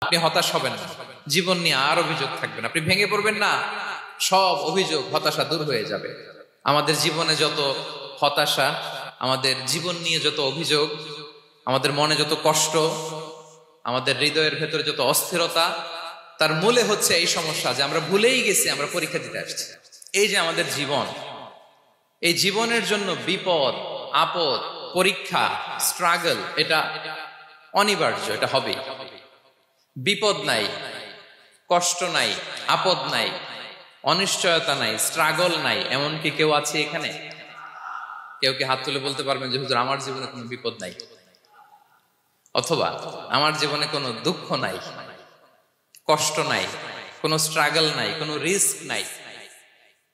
আপনি হতাশ হবেন না, জীবন নিয়ে আর অভিযোগ থাকবে না, আপনি ভেঙে পড়বেন না, সব অভিযোগ হতাশা দূর হয়ে যাবে। আমাদের জীবনে যত হতাশা, আমাদের জীবন নিয়ে যত অভিযোগ, আমাদের মনে যত কষ্ট, আমাদের হৃদয়ের ভেতরে যত অস্থিরতা, তার মূলে হচ্ছে এই সমস্যা যে আমরা ভুলেই গেছি আমরা পরীক্ষা দিতে আসছি। এই যে আমাদের জীবন, এই জীবনের জন্য বিপদ, আপদ, পরীক্ষা, স্ট্রাগল, এটা অনিবার্য, এটা হবেই। বিপদ নাই, কষ্ট নাই, আপদ নাই, অনিশ্চয়তা নাই, স্ট্রাগল নাই, এমনকি কেউ আছে এখানে? কেউ কি হাত তুলে বলতে পারবেন যে হুজুর আমার জীবনে কোনো বিপদ নাই, অথবা আমার জীবনে কোনো দুঃখ নাই, কষ্ট নাই, কোনো স্ট্রাগল নাই, কোনো রিস্ক নাই?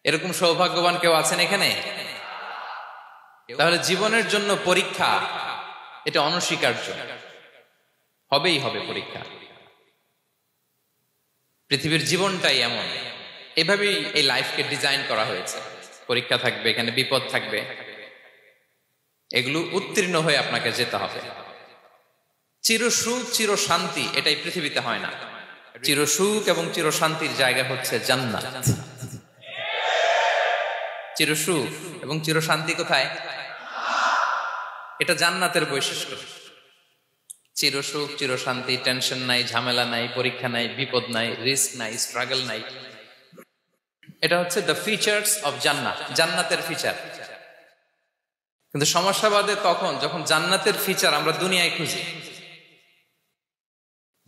এরকম সৌভাগ্যবান কেউ আছেন এখানে? তাহলে জীবনের জন্য পরীক্ষা, এটা অনস্বীকার্য, হবেই হবে পরীক্ষা। পৃথিবীর জীবনটাই এমন, এভাবেই এই লাইফকে ডিজাইন করা হয়েছে। পরীক্ষা থাকবে, এখানে বিপদ থাকবে, এগুলো উত্তীর্ণ হয়ে আপনাকে যেতে হবে। চিরসুখ চির শান্তি এটাই পৃথিবীতে হয় না। চিরসুখ এবং চিরশান্তির জায়গা হচ্ছে জান্নাত। চিরসুখ এবং চিরশান্তি কোথায়? এটা জান্নাতের বৈশিষ্ট্য। চিরসুখ চিরশান্তি, টেনশন নাই, ঝামেলা নাই, পরীক্ষা নাই, বিপদ নাই, রিস্ক নাই, স্ট্রাগল নাই, এটা হচ্ছে দ্য ফিচার্স অফ জান্নাত, জান্নাতের ফিচার। কিন্তু সমস্যা বাদে তখন যখন জান্নাতের ফিচার আমরা দুনিয়ায় খুঁজি,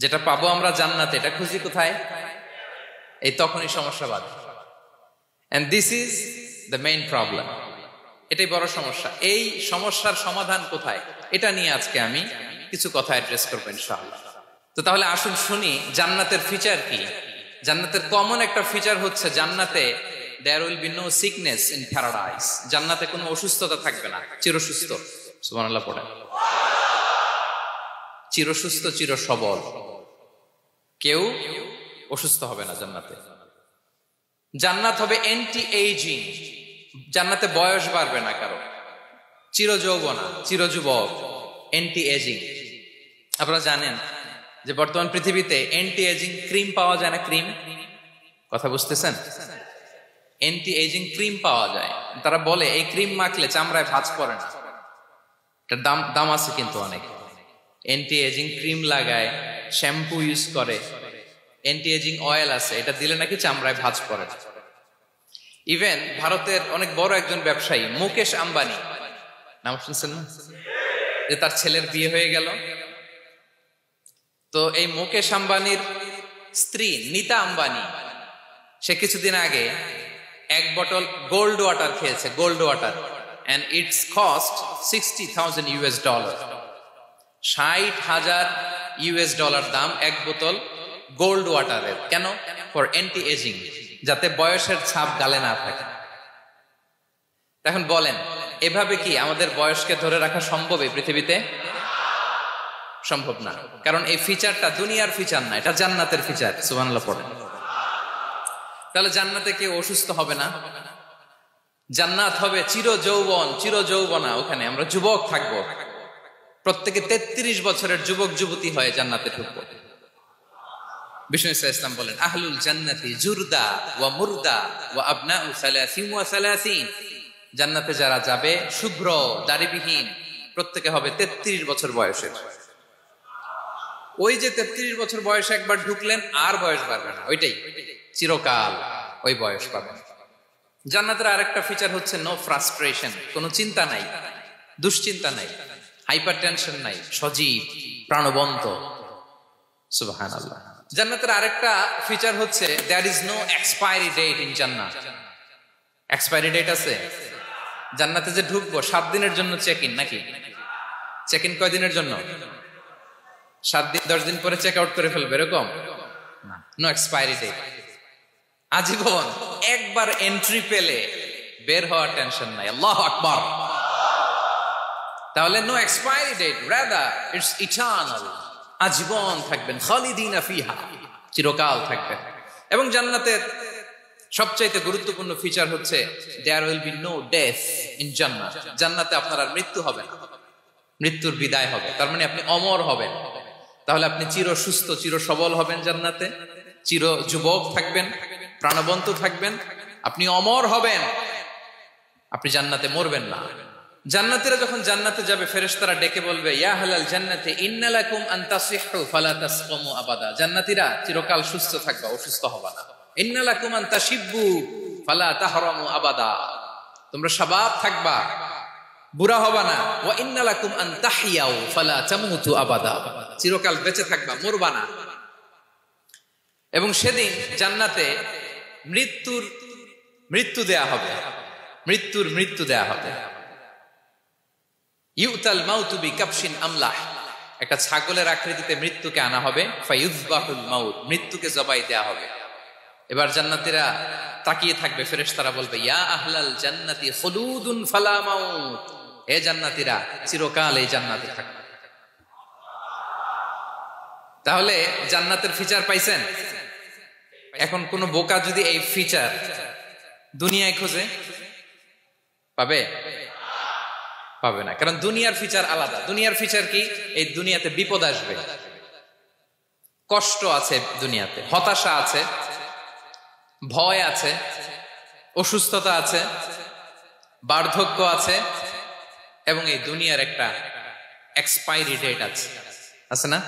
যেটা পাবো আমরা জান্নাতে, এটা খুঁজি কোথায়? এই তখনই সমস্যা বাদে। And this is the main problem. এটাই বড় সমস্যা। এই সমস্যার সমাধান কোথায়, এটা নিয়ে আজকে আমি কিছু কথা অ্যাড্রেস করবো ইনশাআল্লাহ। তো তাহলে আসুন শুনি জান্নাতের ফিচার কি। জান্নাতের কমন একটা ফিচার হচ্ছে জান্নাতে there will be no sickness in paradise. জান্নাতে কোনো অসুস্থতা থাকবে না, চিরসুস্থ। সুবহানাল্লাহ পড়েন। চিরসুস্থ, চির সবল, কেউ অসুস্থ হবে না জান্নাতে। জান্নাত হবে অ্যান্টি এইজিং, জান্নাতে বয়স বাড়বে না কারো, চির যৌবনা, চির যুবক, অ্যান্টি এজিং। আপনারা জানেন যে বর্তমান পৃথিবীতে অ্যান্টি এজিং ক্রিম পাওয়া যায় না? ক্রিম, কথা বুঝতেছেন? অ্যান্টি এজিং ক্রিম পাওয়া যায়। তারা বলে এই ক্রিম মাখলে চামড়ায় ভাঁজ পড়ে না। এটার দাম আছে কিন্তু অনেক। অ্যান্টি এজিং ক্রিম লাগায়, শ্যাম্পু ইউজ করে, অ্যান্টি এজিং অয়েল আছে, এটা দিলে নাকি চামড়ায় ভাঁজ পড়ে না। ইভেন ভারতের অনেক বড় একজন ব্যবসায়ী মুকেশ আম্বানি, নাম শুনছেন না? যে তার ছেলের বিয়ে হয়ে গেল। তো এই মুকেশ আম্বানির স্ত্রী নীতা আম্বানি, সে কিছুদিন আগে এক বোতল গোল্ড ওয়াটার খেয়েছে, gold water, and it's cost $60,000। $60,000 দাম এক বোতল গোল্ড ওয়াটারের। কেন? ফর অ্যান্টি এজিং, যাতে বয়সের ছাপ গালে না থাকে। এখন বলেন, এভাবে কি আমাদের বয়সকে ধরে রাখা সম্ভব এই পৃথিবীতে? সম্ভব না, কারণ এই ফিচারটা দুনিয়ার ফিচার না, এটা জান্নাতের ফিচার। সুবহানাল্লাহ পড়েন। তাহলে জান্নাতে কেউ অসুস্থ হবে না, জান্নাত হবে চির যৌবন, চির যৌবনা। ওখানে আমরা যুবক থাকবো, প্রত্যেকে 33 বছরের যুবক যুবতী হয়ে জান্নাতে ঢুকবো। বিষ্ণু ইসলাম বলেন, আহলুল জান্নাতি জুরদা ওয়া মুরদা ওয়া আবনাউ সালাসিন ওয়া সালাসিন। জান্নাতে যারা যাবে শুভ্র দাড়িবিহীন, প্রত্যেকে হবে 33 বছর বয়সের। ওই যে 33 বছর বয়সে একবার ঢুকলেন, আর বয়স বাড়বে না, ওইটাই চিরকাল ওই বয়স পাবেন। জান্নাতের আরেকটা ফিচার হচ্ছে নো ফ্রাস্ট্রেশন, কোনো চিন্তা নাই, দুশ্চিন্তা নাই, হাইপার টেনশন নাই, সজীব প্রাণবন্ত। সুবহানাল্লাহ। জান্নাতের আরেকটা ফিচার হচ্ছে there is no expiry date in Jannat. Expiry date আছে? জান্নাতে যে ঢুকবো 7 দিনের জন্য চেক ইন, নাকি? চেক ইন কয় দিনের জন্য? 7 দিন, 10 দিন পরে চেক আউট করে ফেলবে, এরকম না। নো এক্সপায়ারি ডেট, আজীবন। একবার এন্ট্রি পেলে বের হওয়ার টেনশন নাই। আল্লাহু আকবার। তাহলে no expiry date, rather it's eternal, আজীবন থাকবেন, খালিদিনা ফিহা, চিরকাল থাকবেন। এবং জান্নাতের সবচাইতে গুরুত্বপূর্ণ ফিচার হচ্ছে there will be no death in Jannat. জান্নাতে আপনার আর মৃত্যু হবে না, মৃত্যুর বিদায় হবে, তার মানে আপনি অমর হবেন। তাহলে আপনি চির সুস্থ, চির সবল হবেন জান্নাতে, চির যুবক থাকবেন, প্রাণবন্ত থাকবেন, আপনি অমর হবেন, আপনি জান্নাতে মরবেন না। জান্নাতীরা যখন জান্নাতে যাবে, ফেরেশতারা ডেকে বলবে, ইয়া আহলাল জান্নাতি ইন্না লাকুম আন তাসিহু ফালা তাসকামু আবাদা। জান্নাতীরা চিরকাল সুস্থ থাকবা, অসুস্থ হবা না। ইন্না লাকুম আন তাশিব্বু ফালা তাহরামু আবাদা, তোমরা শাবাব থাকবা, বুড়া হবা না। ওয়া ইন্না লাকুম আন তাহইয়াউ ফালা তামুতু আবাদা, চিরকাল বেঁচে থাকবা, মরবা না। এবং সেদিন জান্নাতে মৃত্যু দেয়া হবে, মৃত্যু দেয়া হবে। ইউতাল মাউতু বিকাবশিন আমলাহ, একটা ছাগলের আকৃতিতে মৃত্যুকে আনা হবে। ফায়ুযবাহুল মাউত, মৃত্যুকে জবাই দেয়া হবে। এবার জান্নাতীরা তাকিয়ে থাকবে, ফেরেশতারা বলবে, ইয়া আহলাল জান্নাতি খুলুদুন ফালা মাউত, হে জান্নাতীরা চিরকাল এই জান্নাতে থাকবে। তাহলে জান্নাতের ফিচার পাইছেন? এখন কোন বোকা যদি এই ফিচার দুনিয়ায় খোঁজে, পাবে? পাবে না, কারণ দুনিয়ার ফিচার আলাদা। দুনিয়ার ফিচার কি? এই দুনিয়াতে বিপদ আসবে, কষ্ট আছে দুনিয়াতে, হতাশা আছে, ভয় আছে, অসুস্থতা আছে, বার্ধক্য আছে, এবং এই দুনিয়ার একটা এক্সপায়ারি ডেট আছে, আছে না?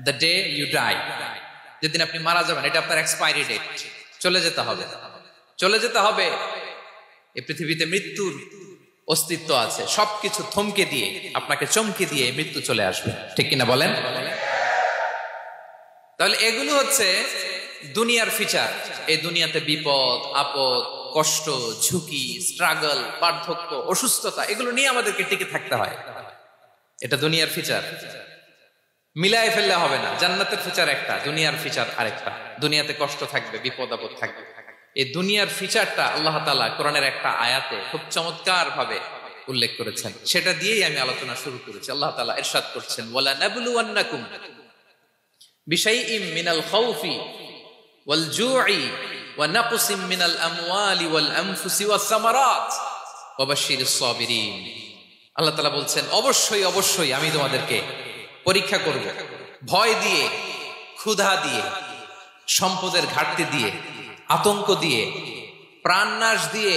দ্য ডে ইউ ডাই, যেদিন আপনি মারা যাবেন, এটা আপনার এক্সপায়ারি ডেট, চলে যেতে হবে, চলে যেতে হবে। এই পৃথিবীতে মৃত্যুর অস্তিত্ব আছে, সবকিছু থমকে দিয়ে, আপনাকে চমকে দিয়ে মৃত্যু চলে আসবে, ঠিক কিনা বলেন? তাহলে এগুলো হচ্ছে দুনিয়ার ফিচার। এই দুনিয়াতে বিপদ আপদ, কষ্ট, ঝুঁকি, স্ট্রাগল, বার্ধক্য, অসুস্থতা, এগুলো নিয়ে আমাদেরকে টিকে থাকতে হয়। এটা দুনিয়ার ফিচার, মিলায় ফেললে হবে না। জান্নাতের ফিচার একটা, দুনিয়ার ফিচার আরেকটা। দুনিয়াতে কষ্ট থাকবে, বিপদ আপদ থাকবে। এই দুনিয়ার ফিচারটা আল্লাহ তাআলা কোরআনের একটা আয়াতে খুব চমৎকার ভাবে উল্লেখ করেছেন, সেটা দিয়েই আমি আলোচনা শুরু করেছি। আল্লাহ তাআলা ইরশাদ করছেন, ওয়ালা নাবলুওয়ান্নাকুম বিশাইইম মিনাল খাউফি ওয়াল জু'i ওয়া নাকসিম মিনাল আমওয়ালি ওয়াল আনফুসি ওয়াস সামারাত ওয়া বাশশিরিস সাবিরিন। আল্লাহ তাআলা বলছেন, অবশ্যই অবশ্যই আমি তোমাদেরকে পরীক্ষা করব, ভয় দিয়ে, ক্ষুধা দিয়ে, সম্পদের ঘাটতি দিয়ে, আতঙ্ক দিয়ে, প্রাণনাশ দিয়ে,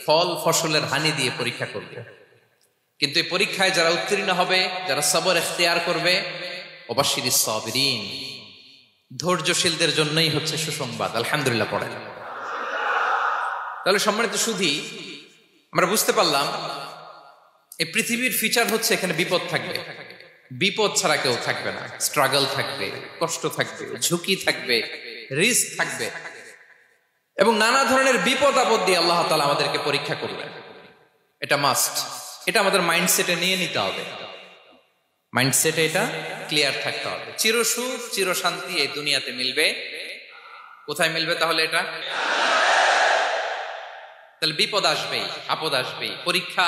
ফল ফসলের হানি দিয়ে পরীক্ষা করবে। কিন্তু এই পরীক্ষায় যারা উত্তীর্ণ হবে, যারা সবর ইখতিয়ার করবে, ওয়াবাশশিরিস সাবিরিন, ধৈর্যশীলদের জন্যই হচ্ছে সুসংবাদ। আলহামদুলিল্লাহ পড়েন। তাহলে সম্মানিত সুধী, আমরা বুঝতে পারলাম এই পৃথিবীর ফিচার হচ্ছে এখানে বিপদ থাকবে, বিপদ ছাড়া কেউ থাকবে না। স্ট্রাগল থাকবে, কষ্ট থাকবে, ঝুঁকি থাকবে, রিস্ক থাকবে, এবং নানা ধরনের বিপদ আপদ দিয়ে আল্লাহ তাআলা আমাদেরকে পরীক্ষা করবেন। এটা মাস্ট, এটা আমাদের মাইন্ডসেটে নিয়ে নিতে হবে, মাইন্ডসেটে এটা ক্লিয়ার থাকতে হবে। চিরসুখ চির শান্তি এই দুনিয়াতে মিলবে, কোথায় মিলবে তাহলে? এটা তাহলে বিপদ আসবেই, আপদ আসবেই, পরীক্ষা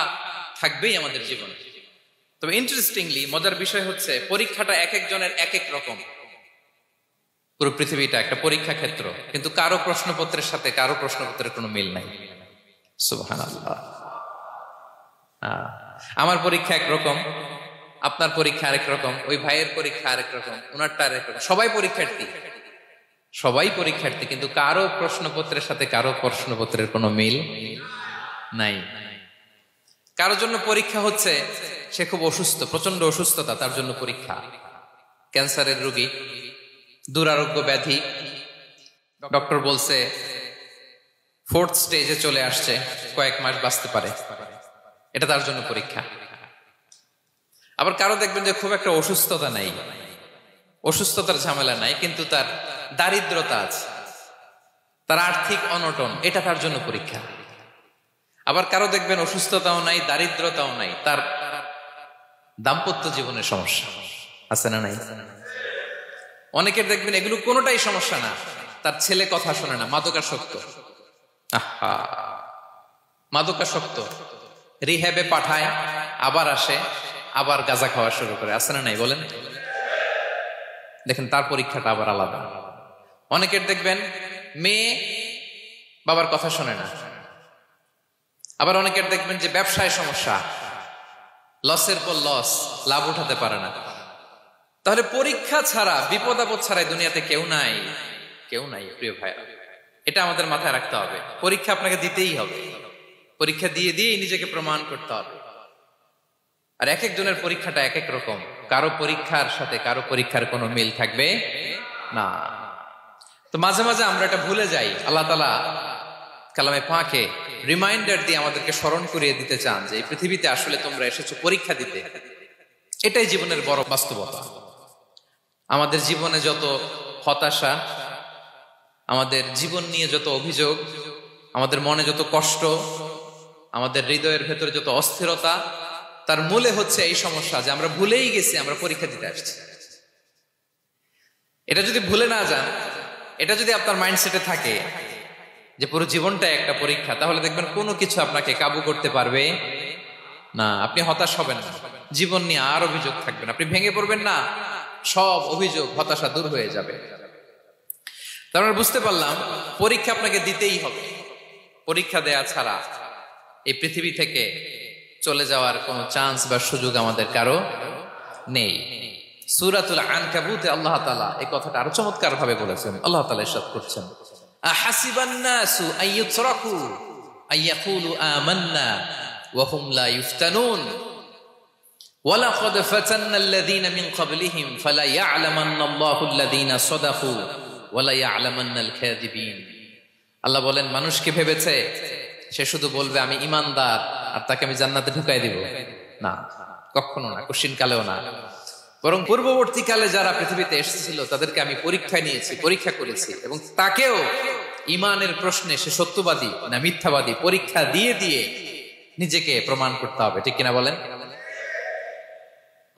থাকবেই আমাদের জীবনে। তবে ইন্টারেস্টিংলি মজার বিষয় হচ্ছে, পরীক্ষাটা এক একজনের এক এক রকম। পুরো পৃথিবীটা একটা পরীক্ষা ক্ষেত্র, কিন্তু কারো প্রশ্নপত্রের সাথে কারো প্রশ্নপত্রের কোনো মিল নাই। সুবহানাল্লাহ। আমার পরীক্ষা একরকম, আপনার পরীক্ষা আরেক রকম, ওই ভাইয়ের পরীক্ষা আরেক রকম, ওনারটা আরেক রকম। সবাই পরীক্ষার্থী, সবাই পরীক্ষার্থী, কিন্তু কারো প্রশ্নপত্রের সাথে কারো প্রশ্নপত্রের কোনো মিল নাই। কারো জন্য পরীক্ষা হচ্ছে সে খুব অসুস্থ, প্রচন্ড অসুস্থতা, তার জন্য পরীক্ষা। ক্যান্সারের রোগী, দুরারোগ্য ব্যাধি, ডক্টর বলছে 4th স্টেজে চলে আসছে, কয়েক মাস বাঁচতে পারে, এটা তার জন্য পরীক্ষা। আবার কারো দেখবেন যে খুব একটা অসুস্থতা নাই, অসুস্থতার ঝামেলা নাই, কিন্তু তার দারিদ্রতা আছে, তার আর্থিক অনটন, এটা তার জন্য পরীক্ষা। আবার কারো দেখবেন অসুস্থতাও নাই, দারিদ্রতাও নাই, তার দাম্পত্য জীবনের সমস্যা আছে না নাই? অনেকের দেখবেন এগুলো কোনোটাই সমস্যা না, তার ছেলে কথা শোনে না, মাদকাসক্ত। আহা, মাদকাসক্ত, রিহ্যাবে পাঠায়, আবার আসে, আবার গাঁজা খাওয়া শুরু করে, আছে না নাই বলেন? দেখেন তার পরীক্ষাটা আবার আলাদা। অনেকের দেখবেন মেয়ে বাবার কথা শোনে না। আবার অনেকের দেখবেন যে ব্যবসায় সমস্যা, লসের পর লস, লাভ উঠাতে পারে না। তাহলে পরীক্ষা ছাড়া, বিপদ আপদ ছাড়াই দুনিয়াতে কেউ নাই, কেউ নাই প্রিয় ভাইরা। এটা আমাদের মাথায় রাখতে হবে। পরীক্ষা আপনাকে দিতেই হবে, পরীক্ষা দিয়ে দিয়ে নিজেকে প্রমাণ করতে হবে। আর এক একজনের পরীক্ষাটা এক এক রকম, কারো পরীক্ষার সাথে কারো পরীক্ষার কোনো মিল থাকবে না। তো মাঝে মাঝে আমরা এটা ভুলে যাই। আল্লাহ তাআলা কালামে পাকে রিমাইন্ডার দিয়ে আমাদেরকে স্মরণ করিয়ে দিতে চান যে এই পৃথিবীতে আসলে তোমরা এসেছো পরীক্ষা দিতে। এটাই জীবনের বড় বাস্তবতা। আমাদের জীবনে যত হতাশা, আমাদের জীবন নিয়ে যত অভিযোগ, আমাদের মনে যত কষ্ট, আমাদের হৃদয়ের ভেতরে যত অস্থিরতা, তার মূলে হচ্ছে এই সমস্যা যে আমরা ভুলেই গেছি আমরা পরীক্ষা দিতে আসছি। এটা যদি ভুলে না যান, এটা যদি আপনার মাইন্ডসেটে থাকে যে পুরো জীবনটা একটা পরীক্ষা, তাহলে দেখবেন কোনো কিছু আপনাকে কাবু করতে পারবে না। আপনি হতাশ হবেন না, জীবন নিয়ে আর অভিযোগ থাকবে না, আপনি ভেঙে পড়বেন না, সব অভিযোগ হতাশা দূর হয়ে যাবে। তার মানে বুঝতে পারলাম পরীক্ষা আপনাকে দিতেই হবে। পরীক্ষা দেয়া ছাড়া এই পৃথিবী থেকে চলে যাওয়ার কোনো চান্স বা সুযোগ আমাদের কারো নেই। সূরাতুল আনকাবুতে আল্লাহ তাআলা এই কথাটা আরো চমৎকার ভাবে বলেছেন। আল্লাহ তাআলা ইরশাদ করছেন, আহাসিবান নাসু আইয়ুতরাকু আইয়াকুলু আমান্না ওয়া হুম লা ইফতানুন ওয়ালাকাদ ফাতান্নাল্লাযীনা মিন ক্বাবলিহিম ফালা ইয়া'লামান্নাল্লাহু আল্লাযীনা সাদাকু ওয়া লা ইয়া'লামান্নাল কাযিবিন। আল্লাহ বলেন, মানুষ কি ভেবেছে সে শুধু বলবে আমি ঈমানদার আর তাকে আমি জান্নাতে ঢুকাই দিব? না, কখনো না, কোশ্চিন কালেও না। বরং পূর্ববর্তীকালে যারা পৃথিবীতে এসেছিল তাদেরকে আমি পরীক্ষা নিয়েছি, পরীক্ষা করেছি, এবং তাকেও ঈমানের প্রশ্নে সে সত্যবাদী না মিথ্যাবাদী পরীক্ষা দিয়ে দিয়ে নিজেকে প্রমাণ করতে হবে। ঠিক কিনা বলেন?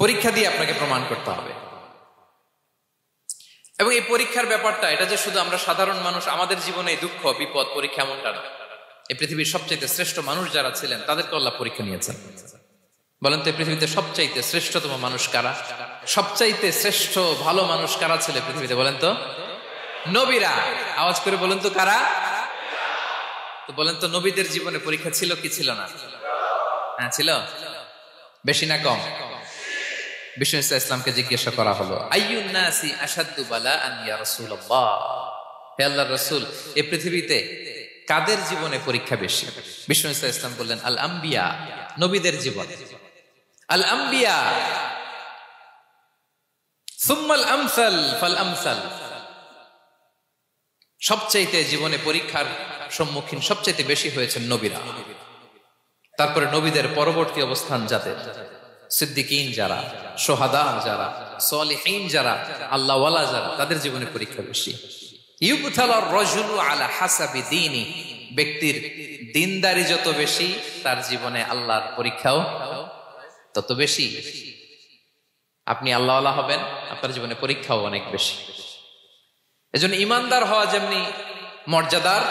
পরীক্ষা দিয়ে আপনাকে প্রমাণ করতে হবে। এবং এই পরীক্ষার ব্যাপারটা, এটা যে শুধু আমরা সাধারণ মানুষ আমাদের জীবনে দুঃখ বিপদ পরীক্ষা এমনটা না। এই পৃথিবীর সবচাইতে শ্রেষ্ঠ মানুষ যারা ছিলেন তাদেরকে আল্লাহ পরীক্ষা নিয়েছেন। বলেন তো, এই পৃথিবীতে সবচাইতে শ্রেষ্ঠতম মানুষ কারা? সবচাইতে শ্রেষ্ঠ ভালো মানুষ কারা ছিল পৃথিবীতে? বলেন তো, নবীরা। আওয়াজ করে বলেন তো কারা? তো বলেন তো, নবীদের জীবনে পরীক্ষা ছিল কি ছিল না? হ্যাঁ ছিল। বেশি না কম? বিষ্ণু ইসলামকে জিজ্ঞাসা করা হলো, আইয়ুন নাসি আশাদ্দু বালাআন ইয়া রাসূলুল্লাহ, হে আল্লাহর রাসূল, এই পৃথিবীতে কাদের জীবনে পরীক্ষা বেশি? বিষ্ণু ইসলাম বললেন, আল আম্বিয়া, নবীদের জীবন। আল আম্বিয়া সুম্মাল আমসাল ফাল আমসাল, সবচাইতে জীবনে পরীক্ষার সম্মুখীন সবচাইতে বেশি হয়েছেন নবীরা। তারপরে নবীদের পরবর্তী অবস্থান যাদের, সিদ্দিকিন যারা, সোহাদা যারা, সলিহিন যারা, আল্লাহওয়ালা যারা, তাদের জীবনে পরীক্ষা বেশি। ইউবতালার রাজুলু আলা হাসাবি দীনি, ব্যক্তির দিনদারি যত বেশি তার জীবনে আল্লাহর পরীক্ষাও তত বেশি। আপনি আল্লাহওয়ালা হবেন, আপনার জীবনে পরীক্ষাও অনেক বেশি। এজন্য ইমানদার হওয়া যেমনি মর্যাদার,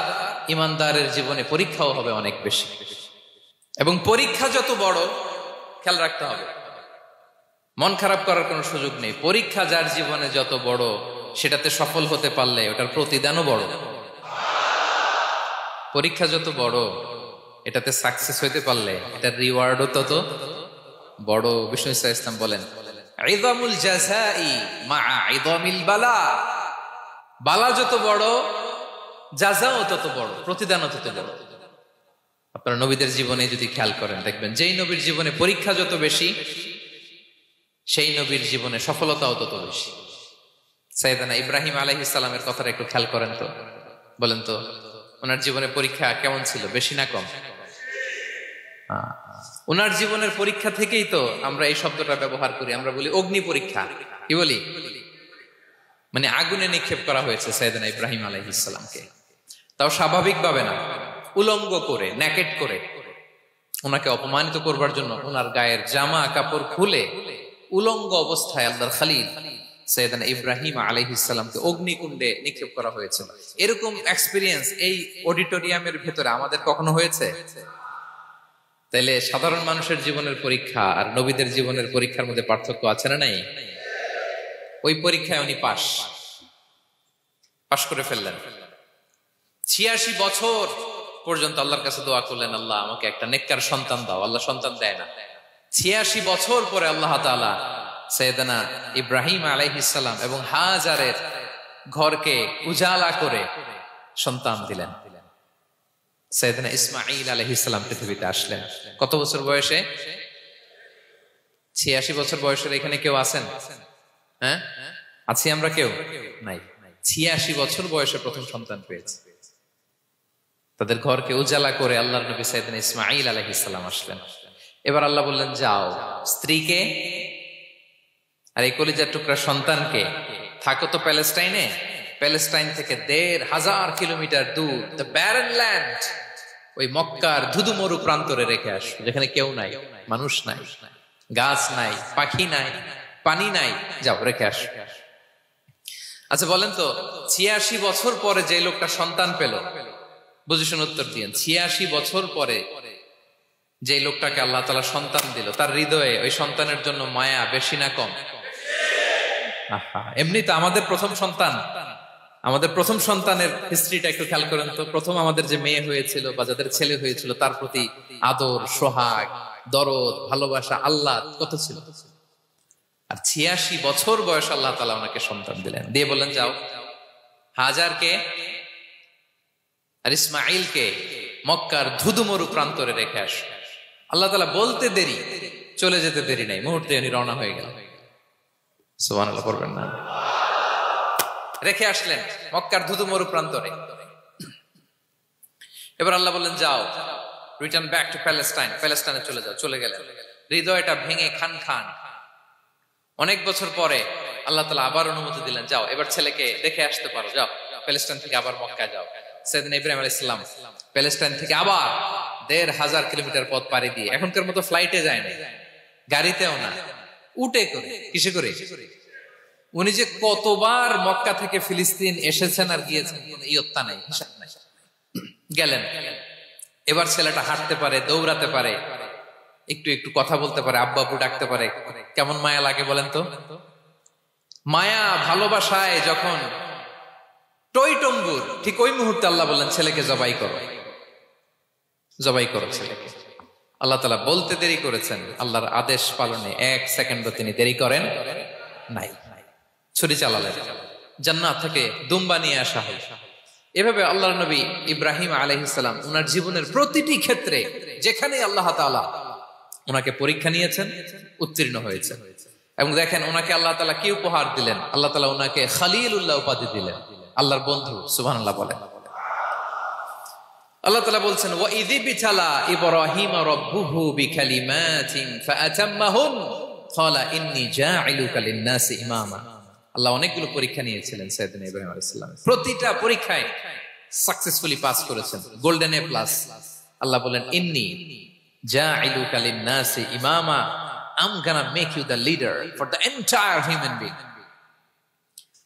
ইমানদারের জীবনে পরীক্ষাও হবে অনেক বেশি। এবং পরীক্ষা যত বড়, খেয়াল রাখতে হবে, মন খারাপ করার কোনো সুযোগ নেই। পরীক্ষা যার জীবনে যত বড়, সেটাতে সফল হতে পারলে ওটার প্রতিদানও বড়। পরীক্ষা যত বড়, এটাতে সাকসেস হইতে পারলে এটার রিওয়ার্ডও তত বড়। বিষ্ণু ইসলাম বলেন, ইযামুল জাযাই মাআ ইযামিল বালা, বালা যত বড় জাযাও তত বড়, প্রতিদানও তত বড়। আপনারা নবীদের জীবনে যদি খেয়াল করেন, দেখবেন যেই নবীর জীবনে পরীক্ষা যত বেশি, সেই নবীর জীবনে সফলতাও তত বেশি। সাইয়েদনা ইব্রাহিম আলাইহিস সালামের কথাটা একটু খেয়াল করেন তো, বলেন তো ওনার জীবনে পরীক্ষা কেমন ছিল? বেশি না কম? ওনার জীবনের পরীক্ষা থেকেই তো আমরা এই শব্দটা ব্যবহার করি, আমরা বলি অগ্নি পরীক্ষা। কি বলি? মানে আগুনে নিক্ষেপ করা হয়েছে সাইয়েদনা ইব্রাহিম আলাইহিস সালামকে, তাও স্বাভাবিকভাবে না, উলঙ্গ করে, নেকেট করে ওনাকে অপমানিত করবার জন্য ওনার গায়ের জামা কাপড় খুলে উলঙ্গ অবস্থায় আল্লাহর খলিল সাইয়েদনা ইব্রাহিম আলাইহিস সালামকে অগ্নিকুণ্ডে নিক্ষেপ করা হয়েছিল। এরকম এক্সপেরিয়েন্স এই অডিটোরিয়ামের ভেতরে আমাদের কখনো হয়েছে? তাইলে সাধারণ মানুষের জীবনের পরীক্ষা আর নবীদের জীবনের পরীক্ষার মধ্যে পার্থক্য আছে না নাই? ওই পরীক্ষায় উনি পাশ করে ফেললেন। 86 বছর পর্যন্ত আল্লাহর কাছে দোয়া করলেন, আল্লাহ আমাকে একটা নেককার সন্তান দাও। আল্লাহ সন্তান দেয় না। 86 বছর পরে আল্লাহ তাআলা সাইয়েদনা ইব্রাহিম আলাইহিস সালাম এবং হাজারের ঘরকে উজালা করে সন্তান দিলেন। সাইয়েদনা ইসমাঈল আলাইহিস সালাম পৃথিবীতে আসলেন কত বছর বয়সে? 86 বছর বয়সের এখানে কেউ আছেন? হ্যাঁ, আছি আমরা? কেউ নাই। 86 বছর বয়সে প্রথম সন্তান পেয়েছে। তাদের ঘরকে উজালা করে আল্লাহর নবী সাইয়েদনা ইসমাঈল আলাইহিস সালাম আসলেন। এবার আল্লাহ বললেন, যাও স্ত্রীকে আর এই কলিজার টুকরা সন্তানকে থাকো তো প্যালেস্টাইনে, প্যালেস্টাইন থেকে ১,৫০০ কিলোমিটার দূর দ্য ব্যারেন ল্যান্ড, ওই মক্কার ধুধুমরু প্রান্তরে রেখে আস, যেখানে কেউ নাই, মানুষ নাই, গাছ নাই, পাখি নাই, পানি নাই, যাও রেখে আস। আচ্ছা বলেন তো, ৮৬ বছর পরে যে লোকটা সন্তান পেল, বুঝে শুনে উত্তর দিয়েন, ৮৬ বছর পরে যে লোকটাকে আল্লাহ তাআলা সন্তান দিল, তার হৃদয়ে ওই সন্তানের জন্য মায়া বেশি না কম? এমনি তো আমাদের প্রথম সন্তান, আমাদের প্রথম সন্তানের হিস্ট্রিটা একটু খেয়াল করেন তো। প্রথম আমাদের যে মেয়ে হয়েছিল বা যাদের ছেলে হয়েছিল, তার প্রতি আদর, সোহাগ, দরদ, ভালোবাসা, আল্লাহ কত ছিল। আর ৮৬ বছর বয়স আল্লাহ তাআলা ওনাকে সন্তান দিলেন, দিয়ে বললেন যাও হাজারকে আর ইসমাঈলকে মক্কার ধুধুমরু প্রান্তরে রেখে আস। আল্লাহ তাআলা বলতে দেরি, চলে যেতে দেরি নাই, মুহূর্তে উনি রওনা হয়ে গেলেন। সুবহানাল্লাহ পড়বেন না? রেখে আসলেন মক্কার ধুধুমরু প্রান্তরে। এবার আল্লাহ বললেন যাও, রিটার্ন ব্যাক টু প্যালেস্টাইন, প্যালেস্টাইনে চলে যাও। চলে গেলেন, হৃদয়টা ভেঙে খান খান। অনেক বছর পরে আল্লাহ তাআলা আবার অনুমতি দিলেন, যাও এবার ছেলেকে দেখে আসতে পারো, যাও প্যালেস্টাইন থেকে আবার মক্কায় যাও। সাইয়েদনা ইব্রাহিম আলাইহিস সালাম প্যালেস্টাইন থেকে আবার ১,৫০০ কিলোমিটার পথ পাড়ি দিয়ে, এখনকার মতো ফ্লাইটে যায় না, গাড়িতেও না, উটে করে। কিসে করে? উনি যে কতবার মক্কা থেকে ফিলিস্তিন এসেছেন আর গিয়েছেন, ইয়ত্তা নাই, হিসাব নাই। গেলেন, এবার ছেলেটা হাঁটতে পারে, দৌড়াতে পারে, একটু একটু কথা বলতে পারে, আব্বু আব্বু ডাকতে পারে। কেমন মায়া লাগে বলেন তো? মায়া ভালোবাসায় যখন টইটম্বুর, ঠিক ওই মুহূর্তে আল্লাহ বললেন ছেলেকে জবাই করো, জবাই করো ছেলেকে। আল্লাহ তাআলা বলতে দেরি করেছেন, আল্লাহর আদেশ পালনে 1 সেকেন্ডও তিনি দেরি করেন নাই। ছুরি চালালেন, জান্নাত থেকে দুম্বা নিয়ে আসা হল। এভাবে আল্লাহর নবী ইব্রাহিম আলাইহিস সালাম ওনার জীবনের প্রতিটি ক্ষেত্রে যেখানে আল্লাহ তাআলা ওনাকে পরীক্ষা নিয়েছেন, উত্তীর্ণ হয়েছে। এবং দেখেন ওনাকে আল্লাহ তাআলা কি উপহার দিলেন, আল্লাহ তাআলা ওনাকে খলিলুল্লাহ উপাধি দিলেন, আল্লাহর বন্ধু। সুবহানাল্লাহ বলেন। আল্লাহ তাআলা বলছেন, ওয়া ইযিবতালা ইব্রাহিম রাব্বুহু বিকালিমাতিন ফাআতাম্মাহুন ক্বালা ইন্নী জাঈলুকা লিন-নাসি ইমামা। আল্লাহ অনেকগুলো পরীক্ষা নিয়েছিলেন সাইয়েদনা ইব্রাহিম আলাইহিস সালাম, প্রতিটা পরীক্ষায় সাকসেসফুলি পাস করেছেন, গোল্ডেন এ প্লাস। আল্লাহ বলেন, ইন্নী জাঈলুকা লিন-নাসি ইমামা, I'm gonna make you the leader for the entire human being.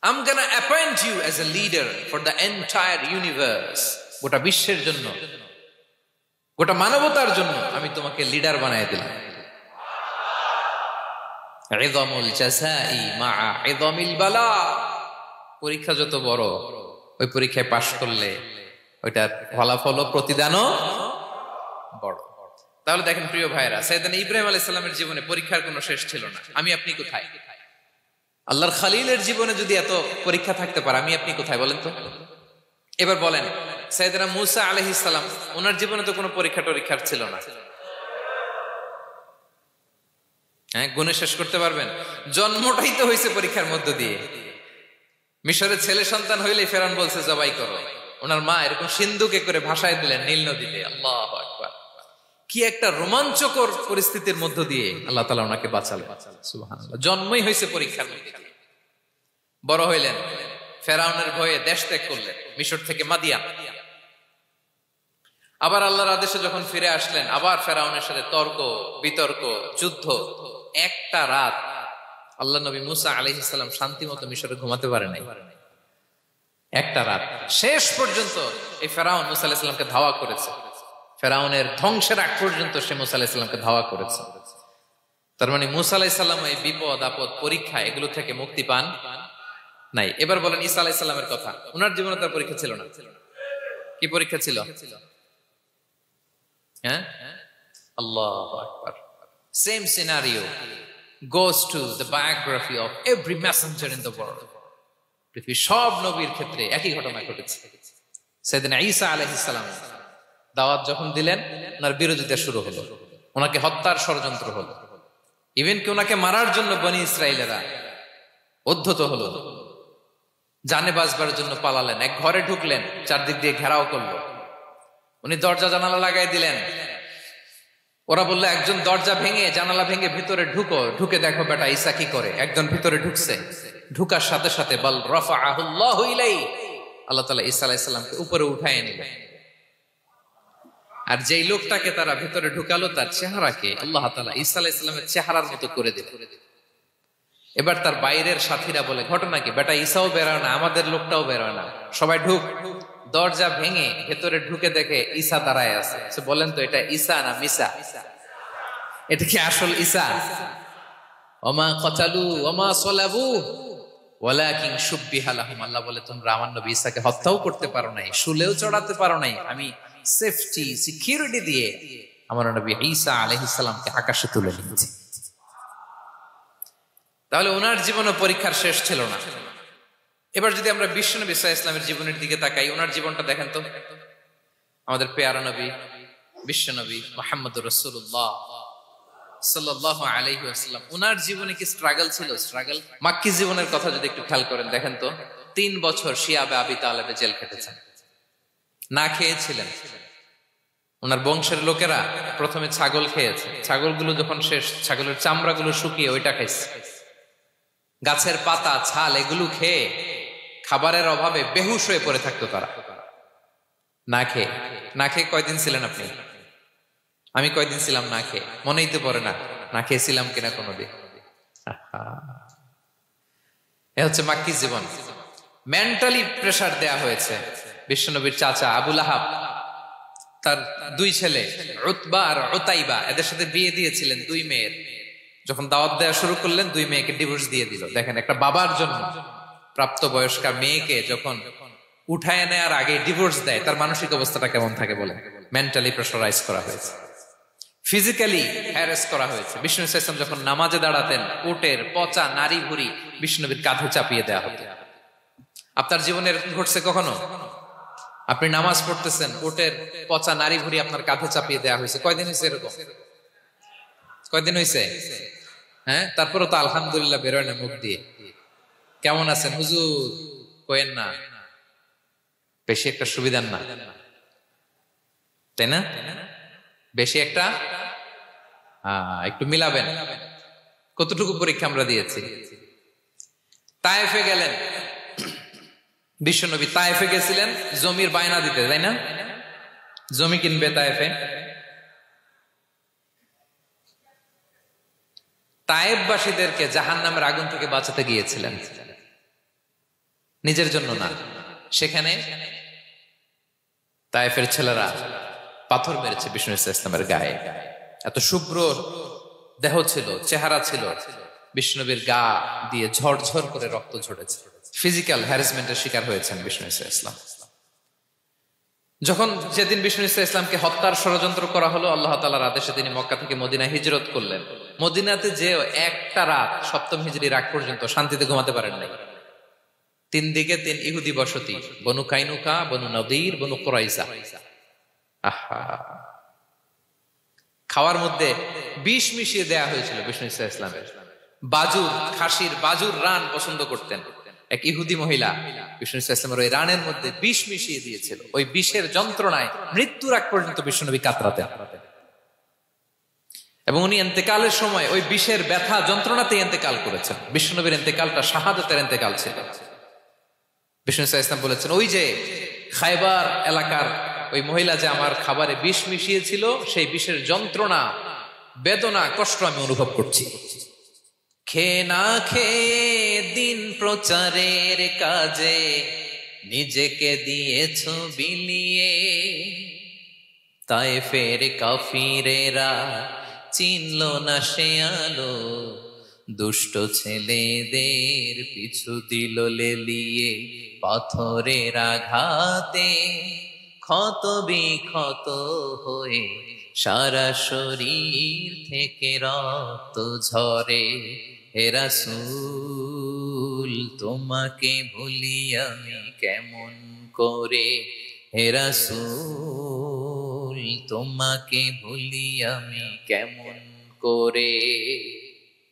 I'm gonna appoint you as a leader for the entire universe. গোটা বিশ্বের জন্য, গোটা মানবতার জন্য আমি তোমাকে লিডার বানায় দিলাম। ইযামুল জাযাই মা'a ইযামিল বালা। পরীক্ষা যত বড়, ওই পরীক্ষায় পাশ করলে ওইটার ফলাফল ও প্রতিদানও বড়। তাহলে দেখেন প্রিয় ভাইরা, সাইয়েদনা ইব্রাহিম আলাইহিস সালামের জীবনে পরীক্ষার কোনো শেষ ছিল না। আমি আপনি কোথায়? আল্লাহর খলিলের জীবনে যদি এত পরীক্ষা থাকতে পারে, আমি আপনি কোথায় বলেন তো? এবার বলেন, সাইয়েদনা মূসা আলাইহিস সালাম, ওনার জীবনে তো কোনো পরীক্ষার ছিল না। হ্যাঁ, গুণে শেষ করতে পারবেন? জন্মটাই তো হয়েছে পরীক্ষার মধ্য দিয়ে। মিশরের ছেলে সন্তান হইলে ফেরাউন বলছে জবাই করো, ওনার মা এরকম সিন্ধুকে করে ভাসায় দিলেন নীল নদীতে। আল্লাহু আকবার! কি একটা রোমাঞ্চকর পরিস্থিতির মধ্য দিয়ে আল্লাহ তাআলা ওনাকে বাঁচালেন। সুবহানাল্লাহ। জন্মই হয়েছে পরীক্ষার মধ্যে দিয়ে। বড় হইলেন, ফেরাউনের ভয়ে দেশ ত্যাগ করলেন, মিশর থেকে মাদিয়ান। আবার আল্লাহর আদেশে যখন ফিরে আসলেন, আবার ফেরাউনের সাথে তর্ক বিতর্ক, যুদ্ধ। একটা রাত আল্লাহ নবী মূসা আলাইহিস সালাম শান্তি মতো মিশরে ঘুমাতে পারে নাই। একটা রাত শেষ পর্যন্ত এই ফেরাউন মূসা আলাইহিস সালামকে ধাওয়া করেছে। ফেরাউনের ধ্বংসের আগ পর্যন্ত সে মূসা আলাইহিস সালামকে ধাওয়া করেছে। তার মানে মূসা আলাইহিস সালাম এই বিপদ আপদ পরীক্ষা এগুলো থেকে মুক্তি পান নাই। এবার বলেন ঈসা আলাইহিস সালামের কথা, ওনার জীবনে তার পরীক্ষা ছিল না? কি পরীক্ষা ছিল? হ্যাঁ, আল্লাহু আকবার। Same scenario, goes to the biography of every messenger in the world. পৃথিবীর সব নবীর ক্ষেত্রে একই ঘটনা ঘটেছে। সাইয়েদনা ঈসা আলাইহিস সালাম দাওয়াত যখন দিলেন, ওনার বিরোধিতা শুরু হলো, ওনাকে হত্যার ষড়যন্ত্র হলো, ইভেন কি ওনাকে মারার জন্য বনি ইসরায়েলেরা উদ্ধত হলো, জানে বাঁচবার জন্য পালালেন, এক ঘরে ঢুকলেন, চারদিক দিয়ে ঘেরাও করলো, উনি দরজা জানালা লাগাই দিলেন। ওরা বললো একজন দরজা ভেঙে জানালা ভেঙে ভিতরে ঢুকো, ঢুকে দেখো বেটা ঈসা কি করে। একজন ভিতরে ঢুকছে, ঢুকার সাথে সাথে বল রাফাআহুল্লাহু ইলাইহি, আল্লাহ তাআলা ঈসা আলাইহিস সালামকে উপরে উঠায় নিলেন। আর যেই লোকটাকে তারা ভিতরে ঢুকালো তার চেহারাকে আল্লাহ তাআলা ঈসা আলাইহিস সালামের চেহারার মতো করে দিলেন। এবার তার বাইরের সাথীরা বলে ঘটনা কি, বেটা ঈসাও বেরোয় না, আমাদের লোকটাও বেরোয় না, সবাই ঢুক। দরজা ভেঙে ভেতরে ঢুকে দেখে ঈসা দাঁড়ায় আছে। বলেন তো এটা ঈসা না মিসা? এটা কি আসল ঈসা? ওমা কতালু ওমা সলাবু ওয়ালাকিন শুব্বিহা লাহুম। আল্লাহ বলে তোমরা আমার নবী ঈসাকে হত্যাও করতে পারো নাই, শুলেও চড়াতে পারো নাই, আমি সেফটি সিকিউরিটি দিয়ে আমার নবী ঈসা আলাইহিস সালামকে আকাশে তুলে নিয়েছি। তাহলে ওনার জীবন পরীক্ষার শেষ ছিল না। এবার যদি আমরা বিশ্বনবী সাল্লাল্লাহু আলাইহি ওয়াসাল্লামের জীবনের দিকে তাকাই, ওনার জীবনটা দেখেন তো। আমাদের পেয়ারা নবী বিশ্বনবী মুহাম্মদুর রাসূলুল্লাহ সাল্লাল্লাহু আলাইহি ওয়াসাল্লাম, ওনার জীবনে কি স্ট্রাগল ছিল? স্ট্রাগল। মাক্কি জীবনের কথা যদি একটু খেয়াল করেন, দেখেন তো 3 বছর শিয়াবে আবি তালেবে জেল খেটেছেন, না খেয়েছিলেন। ওনার বংশের লোকেরা প্রথমে ছাগল খেয়েছে, ছাগলগুলো যখন শেষ, ছাগলের চামড়াগুলো শুকিয়ে ওইটা খাইছে। গাছের পাতা ছাল এগুলো খেয়ে খাবারের অভাবে বেহুশ হয়ে পড়ে থাকতো তারা, না খেয়ে। না খেয়ে কয়দিন ছিলেন আপনি? আমি কয়দিন ছিলাম না খেয়ে? মনেই তো পড়ে না, না খেয়েছিলাম কিনা কোনোদিন। এ হচ্ছে মাক্কি জীবন। মেন্টালি প্রেসার দেয়া হয়েছে। বিশ্বনবীর চাচা আবুল আহাব, তার 2 ছেলে উতবা আর উতাইবা, এদের সাথে বিয়ে দিয়েছিলেন 2 মেয়ের। যখন দাওয়াত দেওয়া শুরু করলেন 2 মেয়েকে ডিভোর্স দিয়ে দিল। দেখেন একটা বাবার জন্য প্রাপ্তবয়স্কা মেয়েকে যখন উঠায় নেয়ার আগে ডিভোর্স দেয়, তার মানসিক অবস্থাটা কেমন থাকে বলেন? মেন্টালি প্রেসারাইজ করা হয়েছে, ফিজিক্যালি হ্যারাস করা হয়েছে। বিষ্ণু ইসলাম যখন নামাজে দাঁড়াতেন, উটের পচা নারী ভুঁড়ি বিষ্ণুনবীর কাঁধে চাপিয়ে দেওয়া হতো। আপনার জীবনে এরকম ঘটছে কখনো? আপনি নামাজ পড়তেছেন, উটের পচা নারী ভুঁড়ি আপনার কাঁধে চাপিয়ে দেওয়া হয়েছে। কয়দিন হয়েছে এরকম? কয়দিন হয়েছে? হ্যাঁ, তারপরে তো আলহামদুলিল্লাহ বেরোয় না মুখ দিয়ে। কেমন আছেন হুজুর? কয়েন না, বেশি একটা সুবিধার না, তাই না? বেশি একটা একটু মিলাবেন। কতটুকু পরীক্ষা আমরা দিয়েছি। তায়েফে গেলেন বিশ্বনবী, তায়েফে গেছিলেন জমির বায়না দিতে, তাই না? জমি কিনবে তায়েফে। তায়েফবাসীদেরকে জাহান্নামের আগুন থেকে বাঁচাতে গিয়েছিলেন, নিজের জন্য না। সেখানে তায়েফের ছেলেরা পাথর মেরেছে বিষ্ণু ইসলামের গায়ে। এত শুভ্র দেহ ছিল, চেহারা ছিল, বিষ্ণুবীর গা দিয়ে ঝরঝর করে রক্ত ঝরেছে। ফিজিক্যাল হ্যারাসমেন্টের শিকার হয়েছেন বিষ্ণু ইসলাম। যখন যেদিন বিষ্ণু ইসলামকে হত্যার ষড়যন্ত্র করা হলো, আল্লাহ তাআলার আদেশে তিনি মক্কা থেকে মদিনায় হিজরত করলেন। মদিনাতে যে একটা রাত, 7ম হিজরির আগ পর্যন্ত শান্তিতে ঘুমাতে পারেন নাই। 3 দিকে 3 ইহুদি বসতি, বনু কাইনুকা, বনু নদীর, বনু কুরাইজা। খাওয়ার মধ্যে বিষ মিশিয়ে দেয়া হয়েছিল বিষ্ণু ইসলামের। বাজুর, খাসির বাজুর রান পছন্দ করতেন। এক ইহুদি মহিলা বিষ্ণু ইসলামের ওই রানের মধ্যে বিষ মিশিয়ে দিয়েছিল। ওই বিষের যন্ত্রণায় মৃত্যুর আগ পর্যন্ত বিষ্ণুনবী কাতরাতেন, এবং উনি ইন্তেকালের সময় ওই বিষের ব্যথা যন্ত্রণাতে ইন্তেকাল করেছেন। বিষ্ণুনবীর ইন্তেকালটা শাহাদাতের ইন্তেকাল ছিল। বিষ্ণু ইসলাম বলেছেন, ওই যে খায়বার এলাকার ওই মহিলা যে আমার খাবারে বিষ মিশিয়েছিল, সেই বিষের যন্ত্রণা, বেদনা, কষ্ট আমি অনুভব করছি। খেয়ে না খেয়ে দিন প্রচারের কাজে নিজেকে দিয়েছ বিলিয়ে, তায়েফের কাফিরেরা চিনল না সে আলো, দুষ্ট ছেলেদের পিছু দিল লেলিয়ে, পাথরের আঘাতে ক্ষত বিক্ষত হয়ে সারা শরীর থেকে রক্ত ঝরে, হে রাসূল তোমাকে ভুলি আমি কেমন করে, হে রাসূল তোমাকে ভুলি আমি কেমন করে।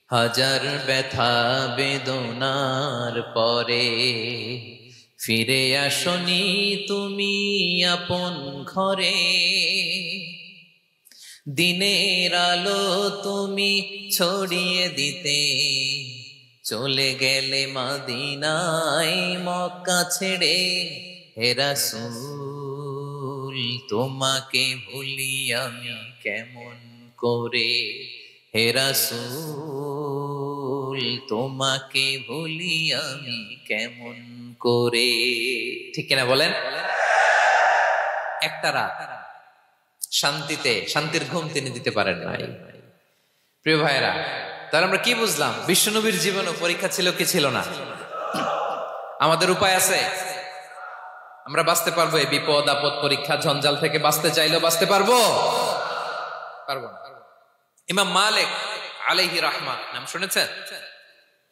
হাজার ব্যথা বেদনার পরে ফিরে আসনি তুমি আপন ঘরে, দিনের আলো তুমি ছড়িয়ে দিতে চলে গেলে মদিনায় মক্কা ছেড়ে, হে রাসূল তোমাকে ভুলি আমি কেমন করে, হে রাসূল তোমাকে ভুলি আমি কেমন করে। ঠিক কিনা বলেন? একটা রাত শান্তিতে শান্তির ঘুম তিনি দিতে পারেন নাই। প্রিয় ভাইরা, তাহলে আমরা কি বুঝলাম? বিশ্বনবীর জীবনে পরীক্ষা ছিল কি ছিল না? আমাদের উপায় আছে? আমরা বাঁচতে পারবো এই বিপদ আপদ পরীক্ষা ঝঞ্ঝাল থেকে? বাঁচতে চাইলেও বাঁচতে পারবো? পারবো না। ইমাম মালিক আলাইহি রাহমা নাম শুনেছেন?